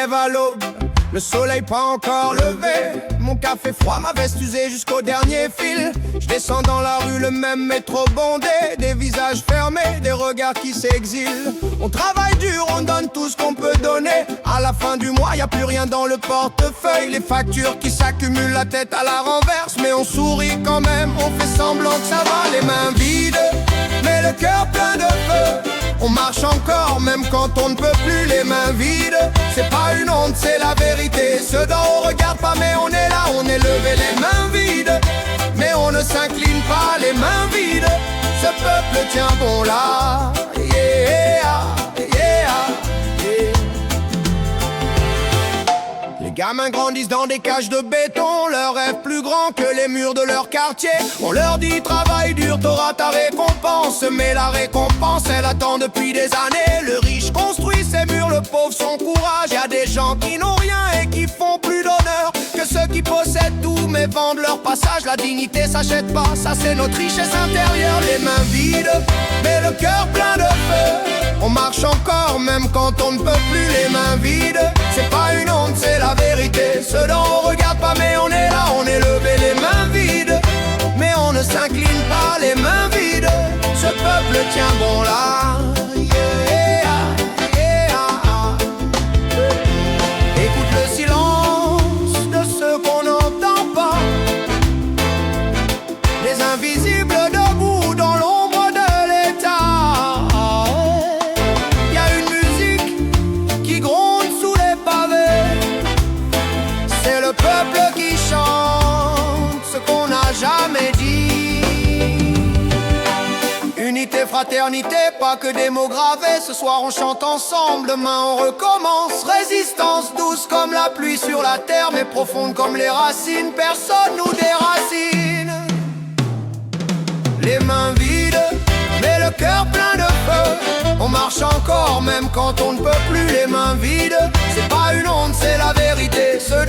lève à l'aube, le soleil pas encore levé. Mon café froid, ma veste usée jusqu'au dernier fil. Je descends dans la rue, le même métro bondé, des visages fermés, des regards qui s'exilent. On travaille dur, on donne tout ce qu'on peut donner. À la fin du mois, y a plus rien dans le portefeuille. Les factures qui s'accumulent, la tête à la renverse. Mais on sourit quand même, on fait semblant que ça va. Les mains vides, mais le cœur plein de feu. On marche encore, même quand on ne peut plus. Les mains vides, c'est pas une honte, c'est la vérité. Ceux d'en haut regardent pas, mais on est là, on est levé. Les mains vides, mais on ne s'incline pas. Les mains vides, ce peuple tient bon là. Yeah, yeah, yeah. Les gamins grandissent dans des cages de béton, leurs rêves plus grands que les murs de leur quartier. On leur dit travaille dur, t'auras ta récompense. Mais la récompense, elle attend depuis des années. Le riche construit ses murs, le pauvre son courage. Y a des gens qui n'ont rien et qui font plus d'honneur que ceux qui possèdent tout mais vendent leur passage. La dignité s'achète pas, ça c'est notre richesse intérieure. Les mains vides, mais le cœur plein de feu. On marche encore, même quand on ne peut plus. Les mains vides, c'est pas une honte, c'est la vérité. Ceux d'en haut regardent pas, mais on est là, on est levé. Les mains vides, mais on ne s'incline pas. Les mains vides, ce peuple tient bon là. Yeah, yeah. Écoute le silence de ceux qu'on n'entend pas, les invisibles debout dans l'ombre de l'État. Y a une musique qui gronde sous les pavés, c'est le peuple qui chante ce qu'on n'a jamais dit. Unité, fraternité, pas que des mots gravés. Ce soir on chante ensemble, demain on recommence. Résistance douce comme la pluie sur la terre, mais profonde comme les racines. Personne nous déracine. Les mains vides, mais le cœur plein de feu. On marche encore, même quand on ne peut plus. Les mains vides, c'est pas une honte, c'est la vérité. Ceux